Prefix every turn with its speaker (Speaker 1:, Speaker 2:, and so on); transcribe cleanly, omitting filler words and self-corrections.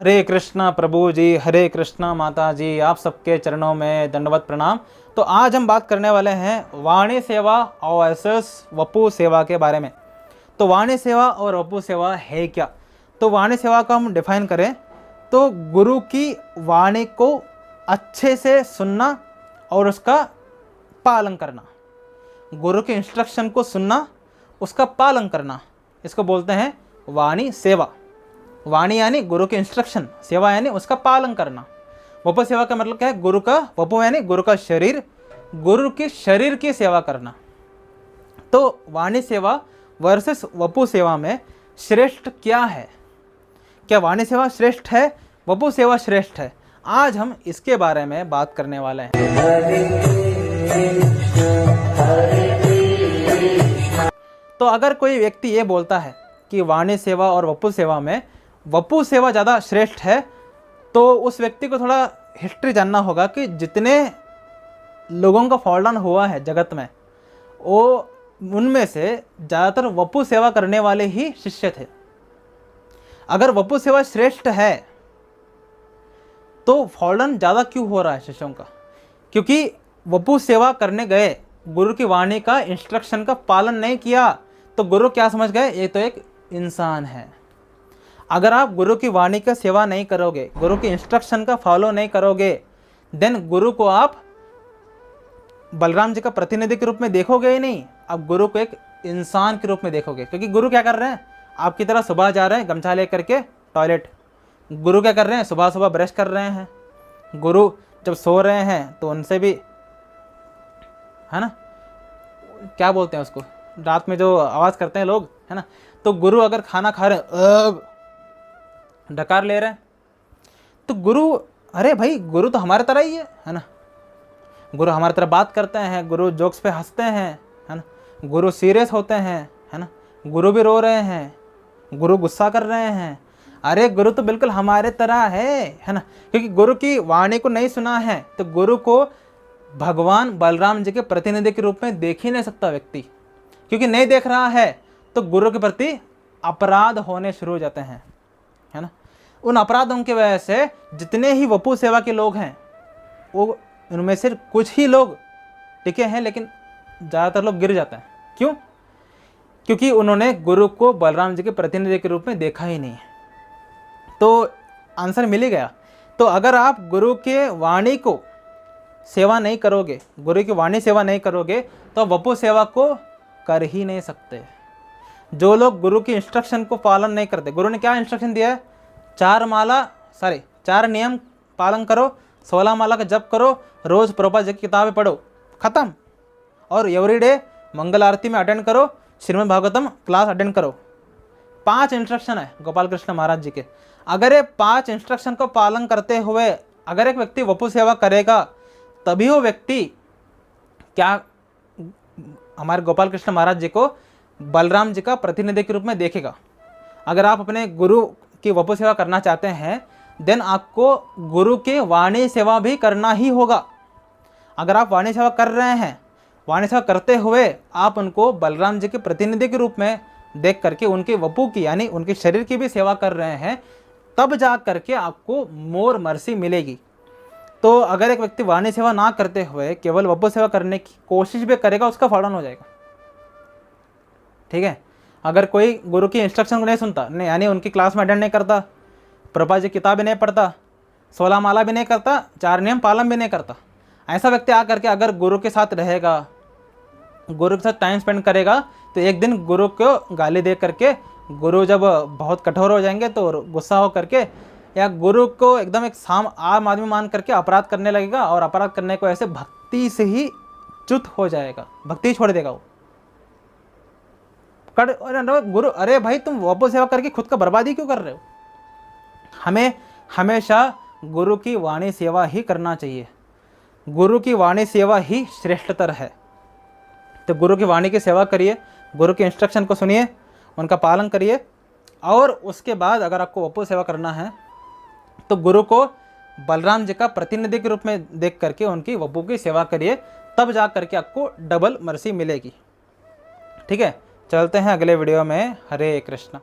Speaker 1: हरे कृष्णा प्रभु जी, हरे कृष्णा माता जी, आप सबके चरणों में दंडवत प्रणाम। तो आज हम बात करने वाले हैं वाणी सेवा और वर्सेस वपु सेवा के बारे में। तो वाणी सेवा और वपु सेवा है क्या? तो वाणी सेवा को हम डिफाइन करें तो गुरु की वाणी को अच्छे से सुनना और उसका पालन करना, गुरु के इंस्ट्रक्शन को सुनना, उसका पालन करना, इसको बोलते हैं वाणी सेवा। वाणी यानी गुरु के इंस्ट्रक्शन, सेवा यानी उसका पालन करना। वपु सेवा का मतलब क्या है? गुरु का, वपु यानी गुरु का शरीर, गुरु के शरीर की सेवा करना। तो वाणी सेवा वर्सेस वपु सेवा में श्रेष्ठ क्या है? क्या वाणी सेवा श्रेष्ठ है, वपु सेवा श्रेष्ठ है? आज हम इसके बारे में बात करने वाले हैं। तो अगर कोई व्यक्ति ये बोलता है कि वाणी सेवा और वपु सेवा में वपु सेवा ज़्यादा श्रेष्ठ है, तो उस व्यक्ति को थोड़ा हिस्ट्री जानना होगा कि जितने लोगों का फॉल डाउन हुआ है जगत में, वो उनमें से ज़्यादातर वपु सेवा करने वाले ही शिष्य थे। अगर वपु सेवा श्रेष्ठ है तो फॉल डाउन ज़्यादा क्यों हो रहा है शिष्यों का? क्योंकि वपु सेवा करने गए, गुरु की वाणी का, इंस्ट्रक्शन का पालन नहीं किया, तो गुरु क्या समझ गए? ये तो एक इंसान है। अगर आप गुरु की वाणी का सेवा नहीं करोगे, गुरु के इंस्ट्रक्शन का फॉलो नहीं करोगे, देन गुरु को आप बलराम जी का प्रतिनिधि के रूप में देखोगे ही नहीं, आप गुरु को एक इंसान के रूप में देखोगे। क्योंकि गुरु क्या कर रहे हैं? आपकी तरह सुबह जा रहे हैं गमछा लेकर के टॉयलेट। गुरु क्या कर रहे हैं? सुबह सुबह ब्रश कर रहे हैं। गुरु जब सो रहे हैं तो उनसे भी, है ना, क्या बोलते हैं उसको, रात में जो आवाज़ करते हैं लोग, है ना, तो गुरु अगर खाना खा रहे हैं, डकार ले रहे हैं, तो गुरु, अरे भाई गुरु तो हमारे तरह ही है ना। गुरु हमारी तरह बात करते हैं, गुरु जोक्स पे हंसते हैं, है ना, गुरु सीरियस होते हैं, है ना, गुरु भी रो रहे हैं, गुरु गुस्सा कर रहे हैं। अरे गुरु तो बिल्कुल हमारे तरह है ना। क्योंकि गुरु की वाणी को नहीं सुना है तो गुरु को भगवान बलराम जी के प्रतिनिधि के रूप में देख ही नहीं सकता व्यक्ति। क्योंकि नहीं देख रहा है तो गुरु के प्रति अपराध होने शुरू हो जाते हैं, है ना। उन अपराधों की वजह से जितने ही वपु सेवा के लोग हैं, वो उनमें से कुछ ही लोग टिके हैं, लेकिन ज़्यादातर लोग गिर जाते हैं। क्यों? क्योंकि उन्होंने गुरु को बलराम जी के प्रतिनिधि के रूप में देखा ही नहीं है। तो आंसर मिल ही गया। तो अगर आप गुरु के वाणी को सेवा नहीं करोगे, गुरु की वाणी सेवा नहीं करोगे, तो वपु सेवा को कर ही नहीं सकते। जो लोग गुरु की इंस्ट्रक्शन को पालन नहीं करते, गुरु ने क्या इंस्ट्रक्शन दिया है? 4 नियम पालन करो, 16 माला का जप करो, रोज़ प्रभुपाद जी की किताबें पढ़ो, ख़त्म। और एवरीडे मंगल आरती में अटेंड करो, श्रीमद् भागवतम क्लास अटेंड करो। 5 इंस्ट्रक्शन है गोपाल कृष्ण महाराज जी के। अगर ये 5 इंस्ट्रक्शन को पालन करते हुए अगर एक व्यक्ति वपु सेवा करेगा, तभी वो व्यक्ति क्या हमारे गोपाल कृष्ण महाराज जी को बलराम जी का प्रतिनिधि के रूप में देखेगा। अगर आप अपने गुरु की वपु सेवा करना चाहते हैं, देन आपको गुरु के वाणी सेवा भी करना ही होगा। अगर आप वाणी सेवा कर रहे हैं, वाणी सेवा करते हुए आप उनको बलराम जी के प्रतिनिधि के रूप में देख करके उनके वपु की यानी उनके शरीर की भी सेवा कर रहे हैं, तब जा करके आपको मोर मर्सी मिलेगी। तो अगर एक व्यक्ति वाणी सेवा ना करते हुए केवल वपु सेवा करने की कोशिश भी करेगा, उसका फॉल डाउन हो जाएगा। ठीक है। अगर कोई गुरु की इंस्ट्रक्शन को नहीं सुनता, नहीं यानी उनकी क्लास में अटेंड नहीं करता, प्रभुपाद जी किताबें नहीं पढ़ता, 16 माला भी नहीं करता, 4 नियम पालन भी नहीं करता, ऐसा व्यक्ति आ करके अगर गुरु के साथ रहेगा, गुरु के साथ टाइम स्पेंड करेगा, तो एक दिन गुरु को गाली दे करके, गुरु जब बहुत कठोर हो जाएंगे तो गुस्सा हो करके या गुरु को एकदम एक आम आदमी मान करके अपराध करने लगेगा, और अपराध करने को ऐसे भक्ति से ही च्युत हो जाएगा, भक्ति छोड़ देगा वो। गुरु, अरे भाई तुम वपु सेवा करके खुद का बर्बादी क्यों कर रहे हो? हमें हमेशा गुरु की वाणी सेवा ही करना चाहिए। गुरु की वाणी सेवा ही श्रेष्ठतर है। तो गुरु की वाणी की सेवा करिए, गुरु के इंस्ट्रक्शन को सुनिए, उनका पालन करिए, और उसके बाद अगर आपको वपु सेवा करना है तो गुरु को बलराम जी का प्रतिनिधि के रूप में देख करके उनकी वपु की सेवा करिए, तब जा करके आपको डबल मर्सी मिलेगी। ठीक है, चलते हैं अगले वीडियो में। हरे कृष्ण।